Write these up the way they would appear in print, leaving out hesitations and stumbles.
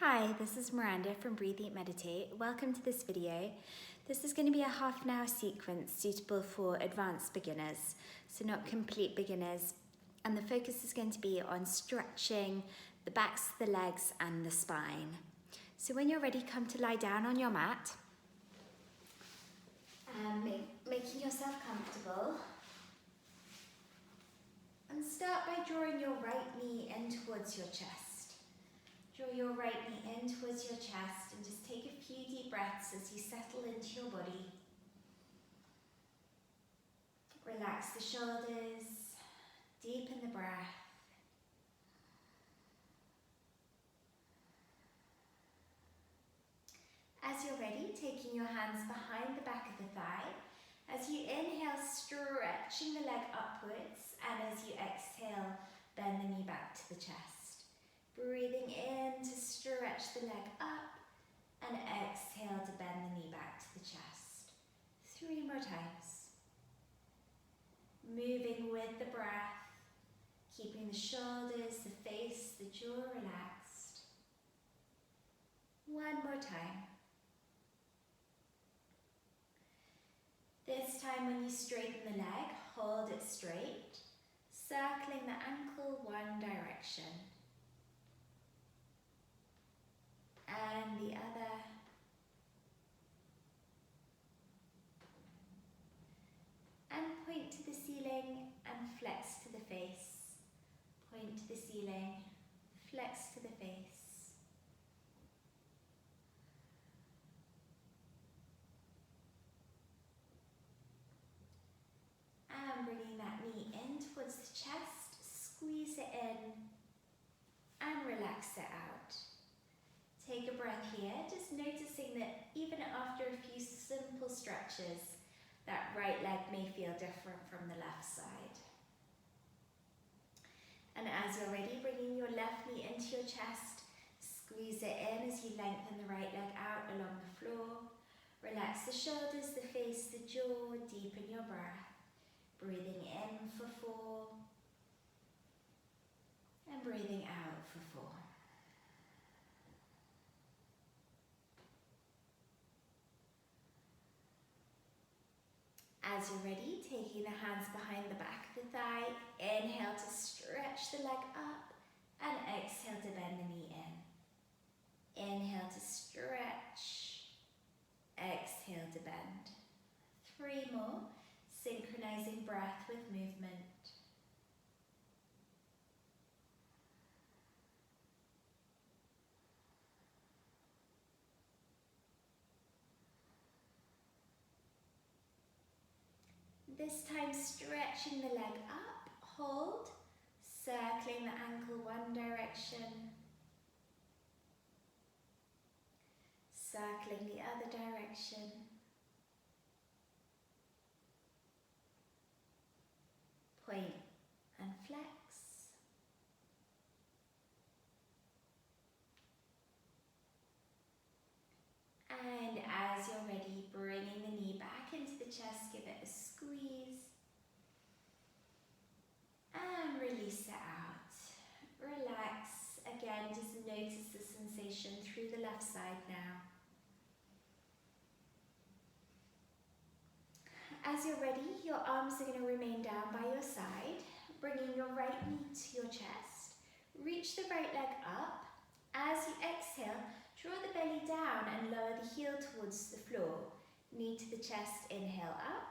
Hi, this is Miranda from Breathe, Eat, Meditate. Welcome to this video. This is going to be a half an hour sequence suitable for advanced beginners, so not complete beginners. And the focus is going to be on stretching the backs, the legs and the spine. So when you're ready, come to lie down on your mat. Making yourself comfortable. And start by drawing your right knee in towards your chest. Draw your right knee in towards your chest and just take a few deep breaths as you settle into your body. Relax the shoulders, deepen the breath. As you're ready, taking your hands behind the back of the thigh. As you inhale, stretching the leg upwards, and as you exhale, bend the knee back to the chest. Breathing in to stretch the leg up, and exhale to bend the knee back to the chest. 3 more times. Moving with the breath, keeping the shoulders, the face, the jaw relaxed. 1 more time. This time when you straighten the leg, hold it straight, circling the ankle one direction. And the other. And point to the ceiling and flex to the face. Point to the ceiling, flex to the face. And bringing that knee in towards the chest, squeeze it in and relax it out. Take a breath here, just noticing that even after a few simple stretches, that right leg may feel different from the left side. And as you're ready, bringing your left knee into your chest, squeeze it in as you lengthen the right leg out along the floor. Relax the shoulders, the face, the jaw, deepen your breath. Breathing in for 4 and breathing out for 4. As you're ready, taking the hands behind the back of the thigh, inhale to stretch the leg up and exhale to bend the knee in. Inhale to stretch, exhale to bend. 3 more. Synchronizing breath with movement. This time stretching the leg up, hold, circling the ankle one direction, circling the other direction. Point and flex. And as you're ready, bringing the knee back into the chest, give it a squeeze. And release it out. Relax. Again, just notice the sensation through the left side now. As you're ready, your arms are going to remain down by your side, bringing your right knee to your chest. Reach the right leg up. As you exhale, draw the belly down and lower the heel towards the floor. Knee to the chest, inhale up.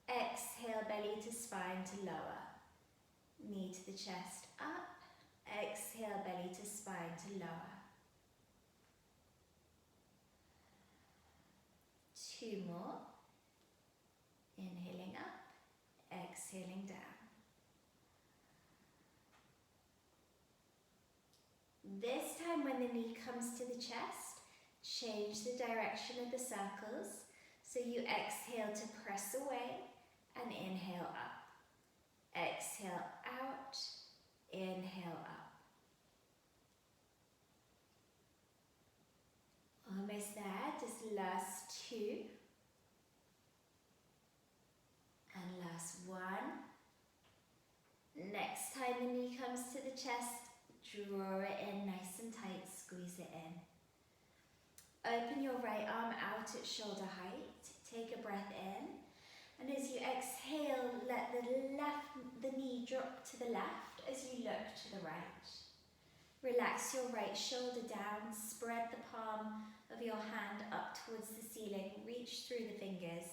Exhale, belly to spine to lower. Knee to the chest, up. Exhale, belly to spine to lower. 2 more. Inhaling up, exhaling down. This time when the knee comes to the chest, change the direction of the circles. So you exhale to press away and inhale up. Exhale out, inhale up. Almost there, just last 2. And last 1. Next time the knee comes to the chest, draw it in nice and tight, squeeze it in. right arm out at shoulder height. Take a breath in. And as you exhale, let the knee drop to the left as you look to the right. Relax your right shoulder down. Spread the palm of your hand up towards the ceiling. Reach through the fingers.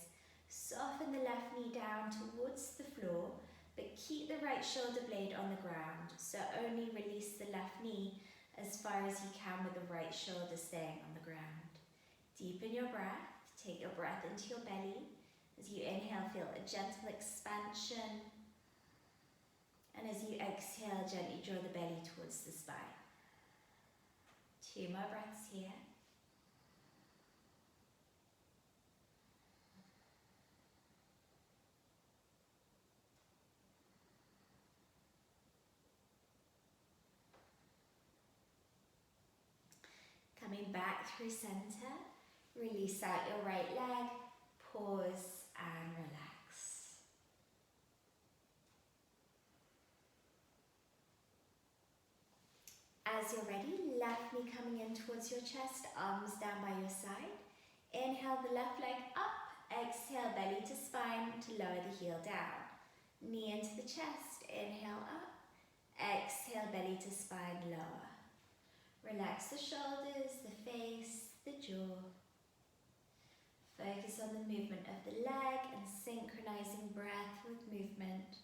Soften the left knee down towards the floor, but keep the right shoulder blade on the ground. So only release the left knee as far as you can with the right shoulder staying on the ground. Deepen your breath. Take your breath into your belly. As you inhale, feel a gentle expansion. And as you exhale, gently draw the belly towards the spine. 2 more breaths here. Coming back through center, release out your right leg, pause and relax. As you're ready, left knee coming in towards your chest, arms down by your side. Inhale the left leg up, exhale belly to spine to lower the heel down. Knee into the chest, inhale up, exhale belly to spine, lower. Relax the shoulders, the face, the jaw. Focus on the movement of the leg and synchronizing breath with movement.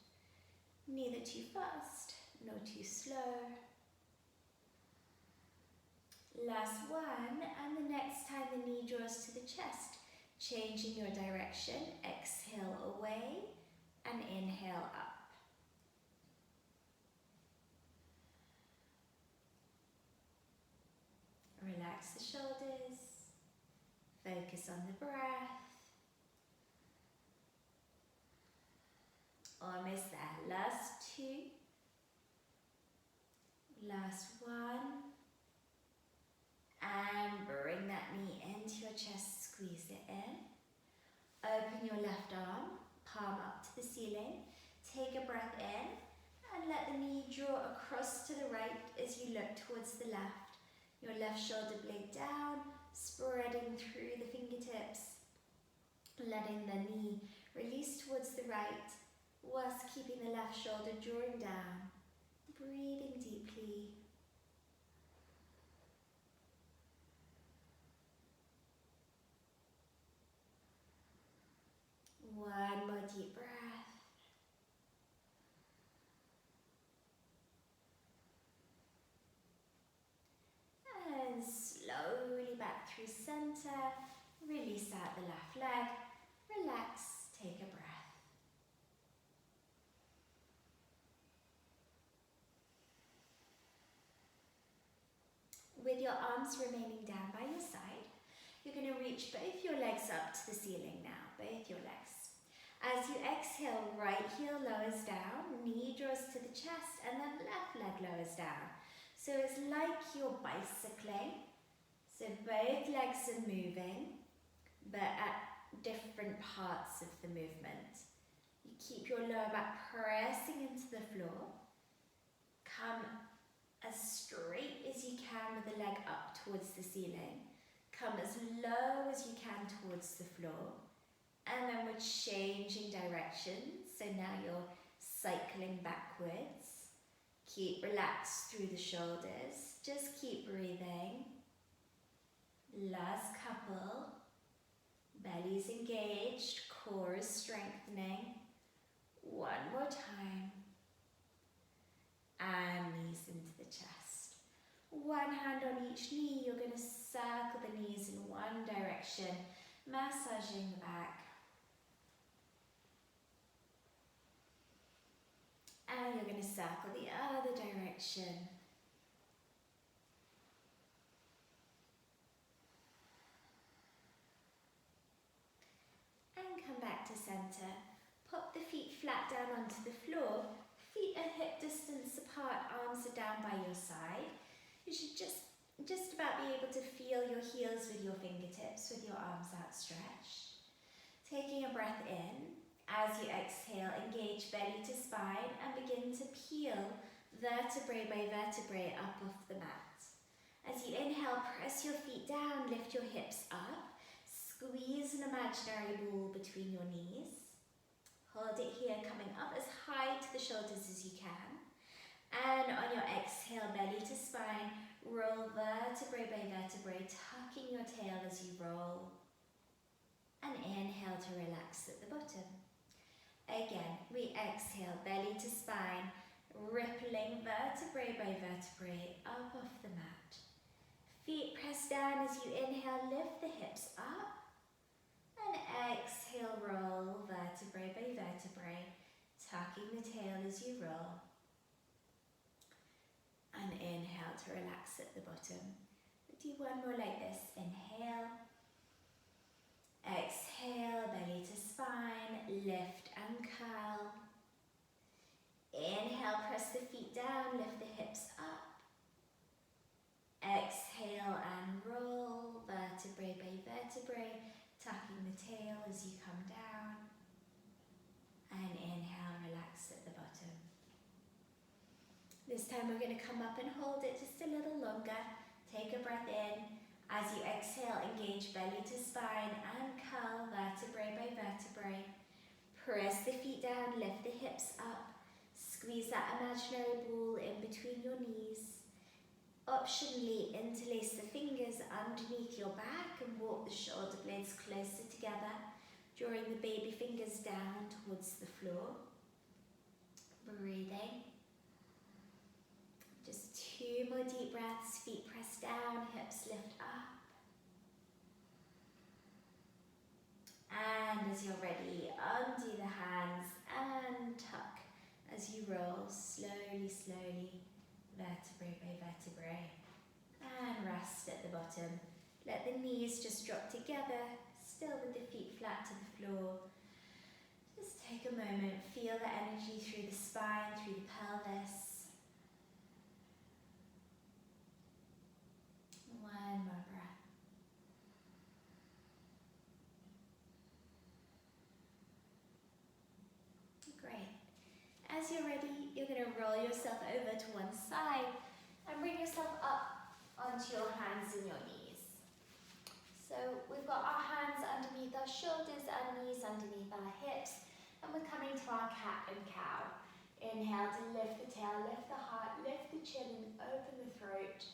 Neither too fast nor too slow. Last one, and the next time the knee draws to the chest, changing your direction, exhale away and inhale up. Relax the shoulders, focus on the breath. Almost there. Last 2. Last 1. And bring that knee into your chest, squeeze it in. Open your left arm, palm up to the ceiling. Take a breath in and let the knee draw across to the right as you look towards the left. Your left shoulder blade down, spreading through the fingertips, letting the knee release towards the right, whilst keeping the left shoulder drawing down. Breathing deeply. One more deep breath. And slowly back through center. Release out the left leg. Relax, take a breath. With your arms remaining down by your side, you're going to reach both your legs up to the ceiling now, both your legs. As you exhale, right heel lowers down, knee draws to the chest, and then left leg lowers down. So it's like you're bicycling. So both legs are moving, but at different parts of the movement. You keep your lower back pressing into the floor. Come as straight as you can with the leg up towards the ceiling. Come as low as you can towards the floor. And then we're changing direction. So now you're cycling backwards. Keep relaxed through the shoulders. Just keep breathing. Last couple. Belly's engaged, core is strengthening. One more time. And knees into the chest. One hand on each knee. You're going to circle the knees in one direction, massaging the back. And you're going to circle the other direction. And come back to center. Pop the feet flat down onto the floor. Feet are hip distance apart, arms are down by your side. You should just about be able to feel your heels with your fingertips, with your arms outstretched. Taking a breath in. As you exhale, engage belly to spine and begin to peel vertebrae by vertebrae up off the mat. As you inhale, Inhale, press your feet down, lift your hips up. Squeeze an imaginary ball between your knees. Hold it here, coming up as high to the shoulders as you can. And on your exhale, belly to spine, roll vertebrae by vertebrae, tucking your tail as you roll. And inhale to relax at the bottom. Again, we exhale, belly to spine, rippling vertebrae by vertebrae up off the mat. Feet press down as you inhale, lift the hips up. And exhale, roll vertebrae by vertebrae, tucking the tail as you roll. And inhale to relax at the bottom. Do one more like this. Inhale. Exhale, belly to spine, lift and curl. Inhale, press the feet down, lift the hips up. Exhale and roll vertebrae by vertebrae, tucking the tail as you come down. And inhale, relax at the bottom. This time we're going to come up and hold it just a little longer. Take a breath in. As you exhale, engage belly to spine and curl vertebrae by vertebrae. Press the feet down, lift the hips up. Squeeze that imaginary ball in between your knees. Optionally, interlace the fingers underneath your back and walk the shoulder blades closer together, drawing the baby fingers down towards the floor. Breathing. Just 2 more deep breaths, feet press down, hips lift up. And as you're ready, undo the hands and tuck as you roll slowly, slowly, vertebrae by vertebrae. And rest at the bottom. Let the knees just drop together, still with the feet flat to the floor. Just take a moment, feel the energy through the spine, through the pelvis. One more breath. Great. As you're ready, you're going to roll yourself over to one side and bring yourself up onto your hands and your knees. So we've got our hands underneath our shoulders, our knees underneath our hips, and we're coming to our cat and cow. Inhale to lift the tail, lift the heart, lift the chin and open the throat.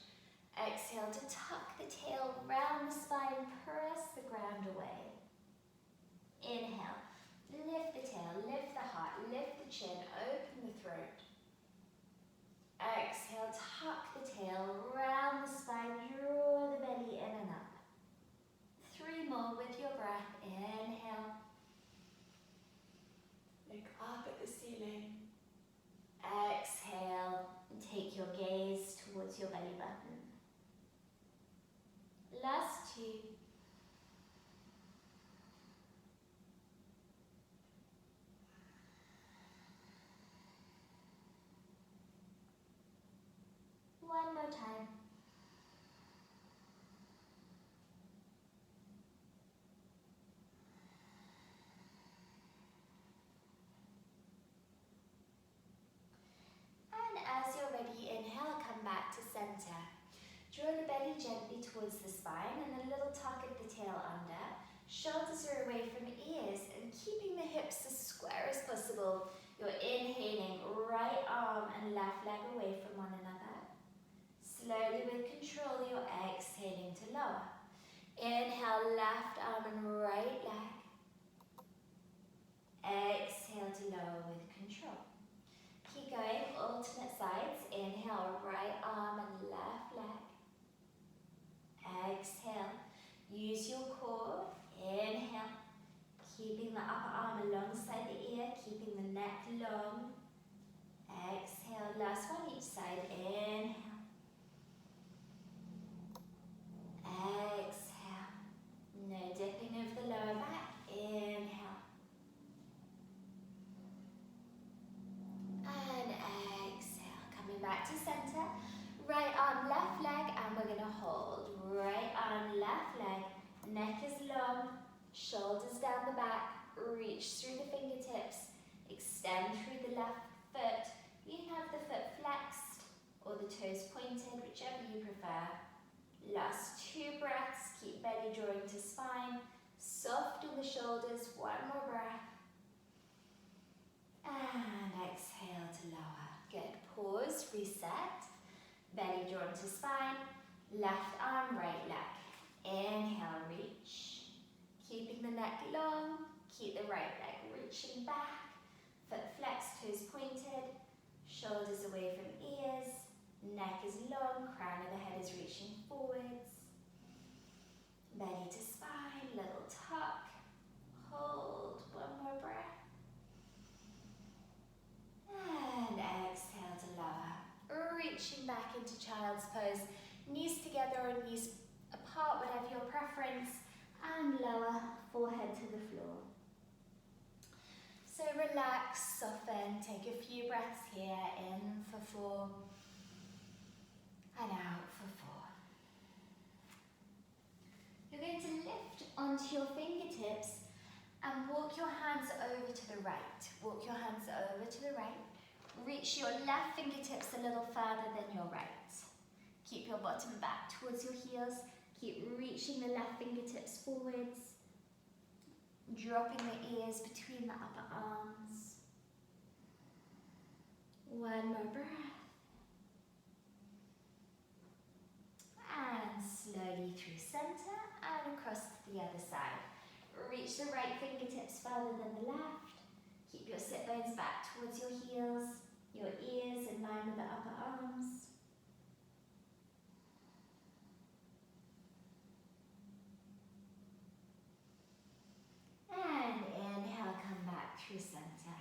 Exhale to tuck the tail round the spine, press the ground away. Inhale, lift the tail, lift the heart, lift the chin, open the throat. Exhale, tuck the tail round the spine, draw the belly in and up. 3 more with your breath. Inhale. Look up at the ceiling. Exhale, and take your gaze towards your belly button. Last 2. One more time. And as you're ready, inhale, come back to center. Draw the belly gently towards the spine and a little tuck at the tail under. Shoulders are away from ears and keeping the hips as square as possible. You're inhaling, right arm and left leg away from one another. Slowly with control, you're exhaling to lower. Inhale, left arm and right leg. Exhale to lower with control. Keep going, alternate sides. Inhale, right arm and left leg. Exhale, use your core. Inhale, keeping the upper arm alongside the ear, keeping the neck long. Exhale, last one each side. Inhale. Exhale. No dipping of the lower back. Inhale. And exhale. Coming back to center. Right arm, left leg, and we're going to hold. Right arm, left leg. Neck is long. Shoulders down the back. Reach through the fingertips. Extend through the left foot. You can have the foot flexed or the toes pointed, whichever you prefer. Last belly drawing to spine. Soft in the shoulders, one more breath. And exhale to lower. Good, pause, reset. Belly drawn to spine. Left arm, right leg. Inhale, reach. Keeping the neck long. Keep the right leg reaching back. Foot flexed, toes pointed. Shoulders away from ears. Neck is long, crown of the head is reaching forwards. Belly to spine, little tuck. Hold, one more breath. And exhale to lower. Reaching back into child's pose. Knees together or knees apart, whatever your preference. And lower, forehead to the floor. So relax, soften, take a few breaths here. In for 4. And out for 4. You're going to lift onto your fingertips and walk your hands over to the right. Walk your hands over to the right. Reach your left fingertips a little further than your right. Keep your bottom back towards your heels. Keep reaching the left fingertips forwards. Dropping the ears between the upper arms. One more breath. And slowly through center and across to the other side. Reach the right fingertips further than the left. Keep your sit bones back towards your heels, your ears in line with the upper arms. And inhale, come back through center.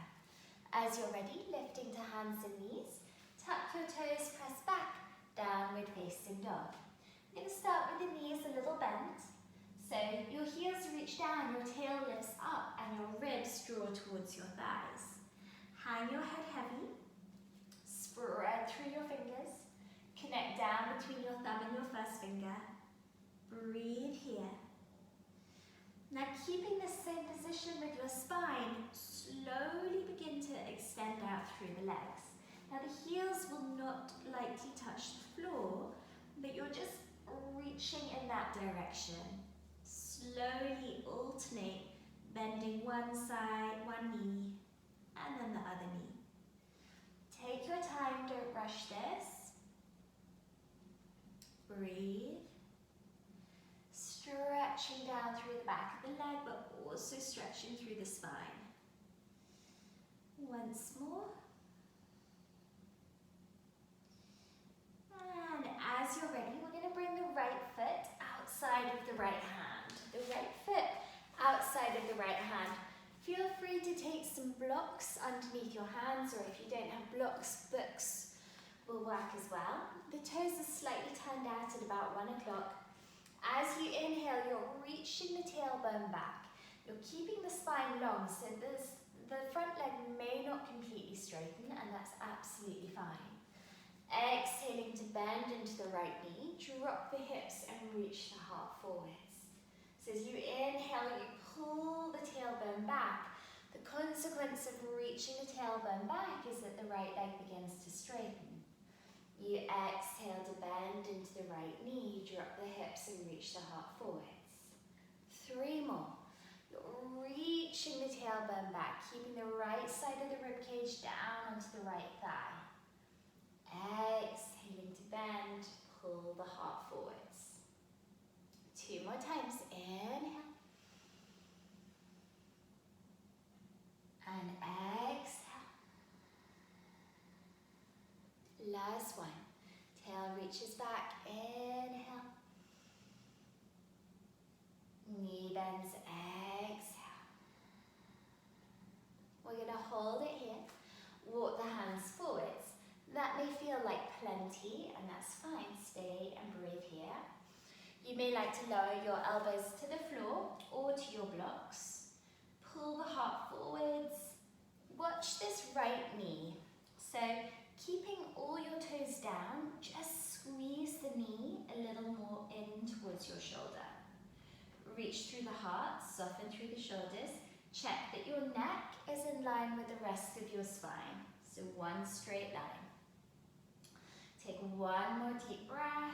As you're ready, lifting to hands and knees, tuck your toes, press back, downward facing dog. I'm going to start with the knees a little bent. So your heels reach down, your tail lifts up, and your ribs draw towards your thighs. Hang your head heavy, spread through your fingers, connect down between your thumb and your first finger. Breathe here. Now keeping the same position with your spine, slowly begin to extend out through the legs. Now the heels will not likely touch the floor, but you're just reaching in that direction. Slowly alternate, bending one side, one knee, and then the other knee. Take your time, don't rush this. Breathe. Stretching down through the back of the leg, but also stretching through the spine. Once more. And as you're ready, we're going to bring the right foot outside of the right hand. The right foot outside of the right hand. Feel free to take some blocks underneath your hands, or if you don't have blocks, books will work as well. The toes are slightly turned out at about 1 o'clock. As you inhale, you're reaching the tailbone back. You're keeping the spine long, so the front leg may not completely straighten, and that's absolutely fine. Exhaling to bend into the right knee, drop the hips and reach the heart forwards. So as you inhale, you pull the tailbone back. The consequence of reaching the tailbone back is that the right leg begins to straighten. You exhale to bend into the right knee, drop the hips and reach the heart forwards. 3 more. You're reaching the tailbone back, keeping the right side of the ribcage down onto the right thigh. Exhaling to bend, pull the heart forwards. 2 more times. Inhale. And exhale. Last one. Tail reaches back. Inhale. Knee bends. Exhale. We're going to hold it here. Walk the hands forwards. That may feel like plenty, and that's fine. Stay and breathe here. You may like to lower your elbows to the floor or to your blocks. Pull the heart forwards. Watch this right knee. So keeping all your toes down, just squeeze the knee a little more in towards your shoulder. Reach through the heart, soften through the shoulders. Check that your neck is in line with the rest of your spine. So one straight line. Take one more deep breath.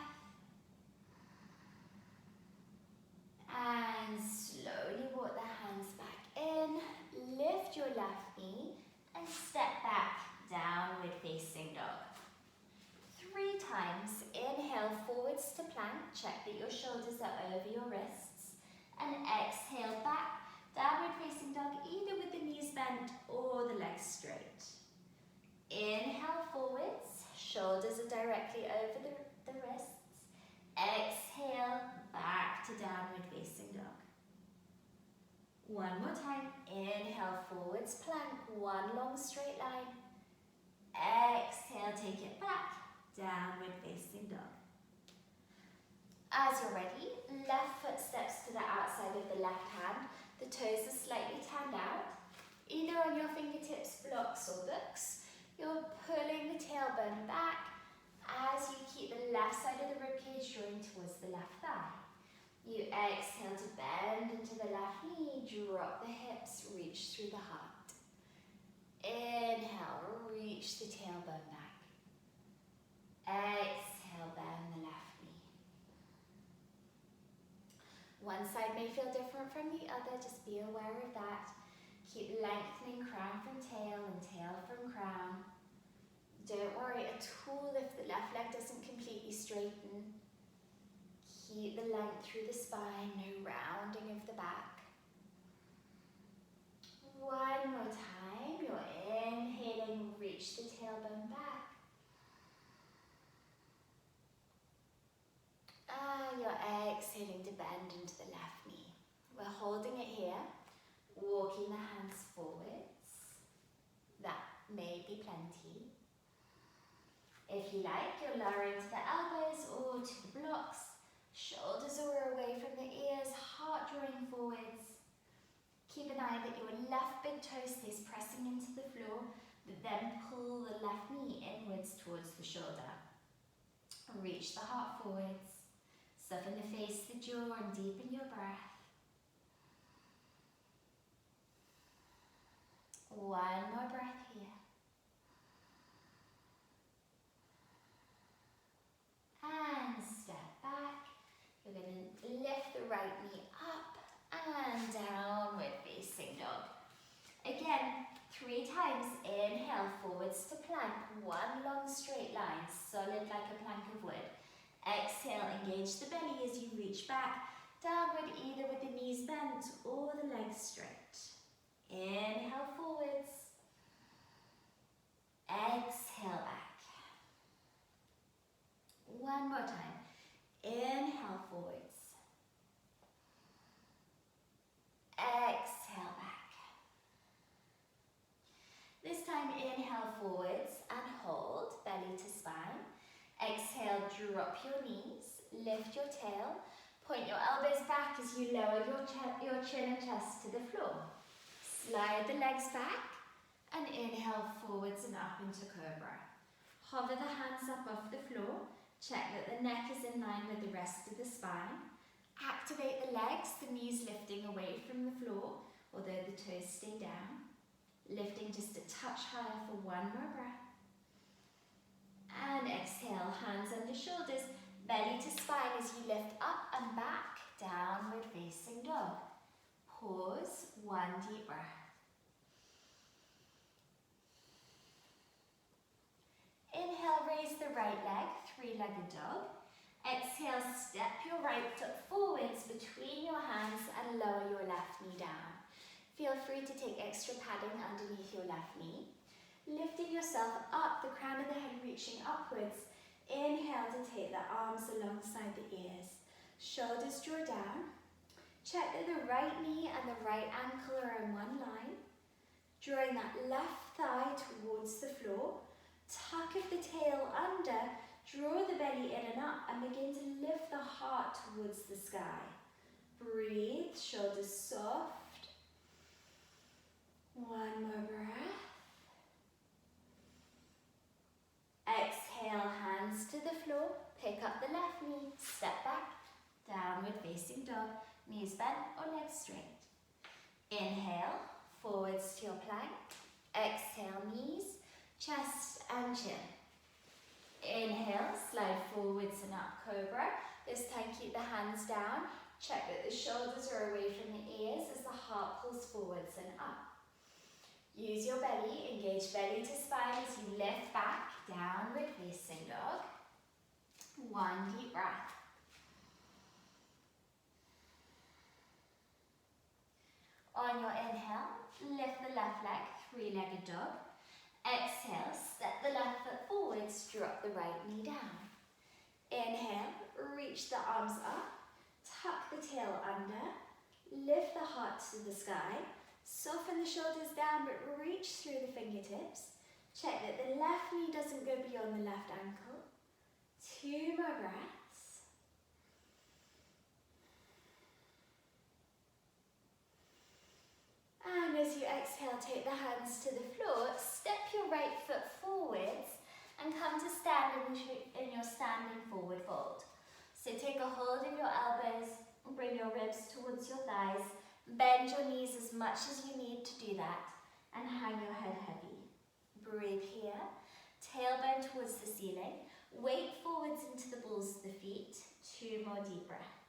plank, check that your shoulders are over your wrists. And exhale back, downward facing dog, either with the knees bent or the legs straight. Inhale forwards, shoulders are directly over the wrists. Exhale, back to downward facing dog. One more time, inhale forwards, plank, one long straight line. Exhale, take it back, downward facing dog. As you're ready, left foot steps to the outside of the left hand. The toes are slightly turned out. Either on your fingertips, blocks or books. You're pulling the tailbone back as you keep the left side of the ribcage drawing towards the left thigh. You exhale to bend into the left knee, drop the hips, reach through the heart. Inhale, reach the tailbone back. Exhale, bend the left knee. One side may feel different from the other, just be aware of that. Keep lengthening crown from tail and tail from crown. Don't worry at all if the left leg doesn't completely straighten. Keep the length through the spine, no rounding of the back. One more time, you're inhaling, reach the tailbone back. And you're exhaling to bend into the left knee. We're holding it here, walking the hands forwards. That may be plenty. If you like, you're lowering to the elbows or to the blocks. Shoulders are away from the ears, heart drawing forwards. Keep an eye that your left big toe stays pressing into the floor, but then pull the left knee inwards towards the shoulder. Reach the heart forwards. Soften the face, the jaw, and deepen your breath. One more breath here. And step back. You're going to lift the right knee up and downward facing dog. Again, 3 times. Inhale, forwards to plank. One long straight line, solid like a plank of wood. Exhale, engage the belly as you reach back. Downward, either with the knees bent or the legs straight. Inhale, forwards. Exhale, back. One more time. Inhale, forwards. Exhale, back. This time, inhale forwards and hold, belly to spine. Exhale, drop your knees, lift your tail, point your elbows back as you lower your chin and chest to the floor. Slide the legs back and inhale forwards and up into cobra. Hover the hands up off the floor. Check that the neck is in line with the rest of the spine. Activate the legs, the knees lifting away from the floor, although the toes stay down. Lifting just a touch higher for one more breath. And exhale, hands under shoulders, belly to spine as you lift up and back, downward facing dog. Pause, one deep breath. Inhale, raise the right leg, 3-legged dog. Exhale, step your right foot forwards between your hands and lower your left knee down. Feel free to take extra padding underneath your left knee. Lifting yourself up, the crown of the head reaching upwards. Inhale to take the arms alongside the ears. Shoulders draw down. Check that the right knee and the right ankle are in one line. Drawing that left thigh towards the floor. Tuck of the tail under. Draw the belly in and up and begin to lift the heart towards the sky. Breathe, shoulders soft. One more breath. Exhale, hands to the floor. Pick up the left knee, step back, downward facing dog, knees bent or legs straight. Inhale, forwards to your plank. Exhale, knees, chest and chin. Inhale, slide forwards and up, cobra. This time keep the hands down. Check that the shoulders are away from the ears as the heart pulls forwards and up. Use your belly, engage belly to spine as you lift back, downward facing dog. One deep breath. On your inhale, lift the left leg, three-legged dog. Exhale, step the left foot forwards, drop the right knee down. Inhale, reach the arms up, tuck the tail under, lift the heart to the sky, soften the shoulders down but reach through the fingertips. Check that the left knee doesn't go beyond the left ankle. 2 more breaths. And as you exhale, take the hands to the floor, step your right foot forwards and come to stand in your standing forward fold. So take a hold of your elbows, bring your ribs towards your thighs, bend your knees as much as you need to do that, and hang your head heavy. Breathe here, tailbone towards the ceiling, weight forwards into the balls of the feet. 2 more deep breaths.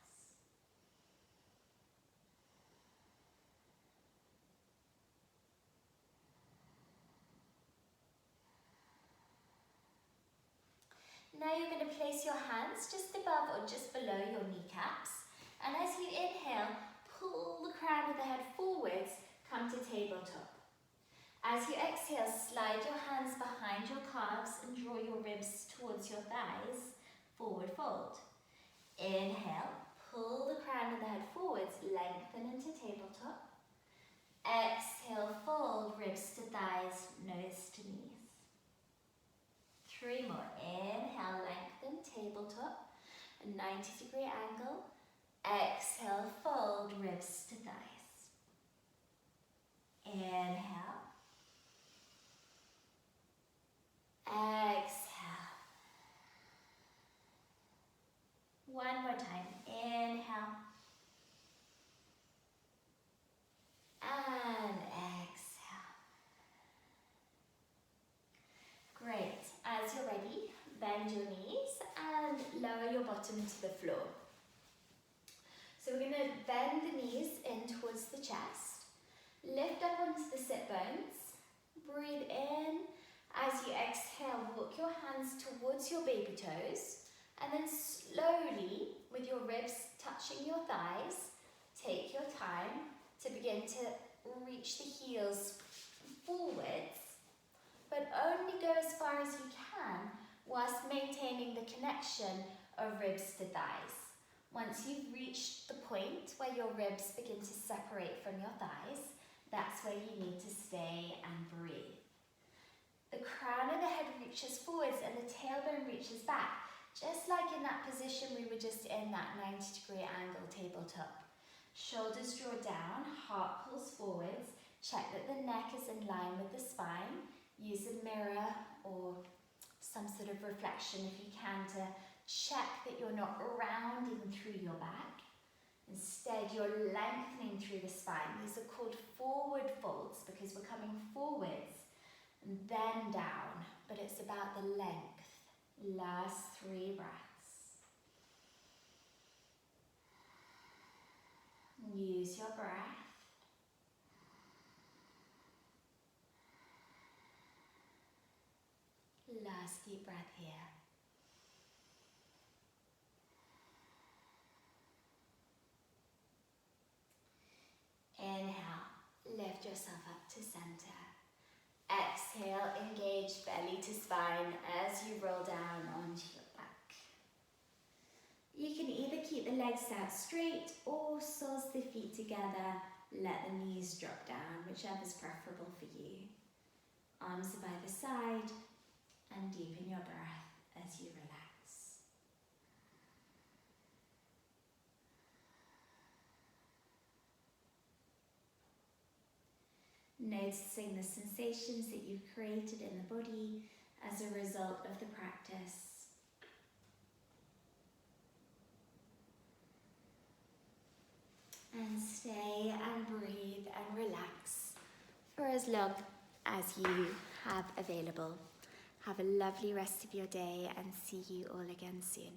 Now you're going to place your hands just above or just below your kneecaps, and as you inhale, pull the crown of the head forwards, come to tabletop. As you exhale, slide your hands behind your calves and draw your ribs towards your thighs, forward fold. Inhale, pull the crown of the head forwards, lengthen into tabletop. Exhale, fold, ribs to thighs, nose to knees. 3 more. Inhale, lengthen, tabletop, a 90-degree angle. Exhale, fold, ribs to thighs. Inhale. Exhale. 1 more time. Inhale. And exhale. Great. As you're ready, bend your knees and lower your bottom to the floor. So we're going to bend the knees in towards the chest. Lift up onto the sit bones. Breathe in. As you exhale, walk your hands towards your baby toes. And then slowly, with your ribs touching your thighs, take your time to begin to reach the heels forwards, but only go as far as you can whilst maintaining the connection of ribs to thighs. Once you've reached the point where your ribs begin to separate from your thighs, that's where you need to stay and breathe. The crown of the head reaches forwards and the tailbone reaches back, just like in that position we were just in, that 90-degree angle tabletop. Shoulders draw down, heart pulls forwards, check that the neck is in line with the spine. Use a mirror or some sort of reflection if you can to check that you're not rounding through your back. Instead, you're lengthening through the spine. These are called forward folds because we're coming forwards and then down, but it's about the length. Last 3 breaths. Use your breath. Last deep breath here. Inhale, lift yourself up to center. Exhale, engage belly to spine as you roll down onto your back. You can either keep the legs out straight or source the feet together. Let the knees drop down, whichever is preferable for you. Arms are by the side and deepen your breath as you relax. Noticing the sensations that you've created in the body as a result of the practice. And stay and breathe and relax for as long as you have available. Have a lovely rest of your day and see you all again soon.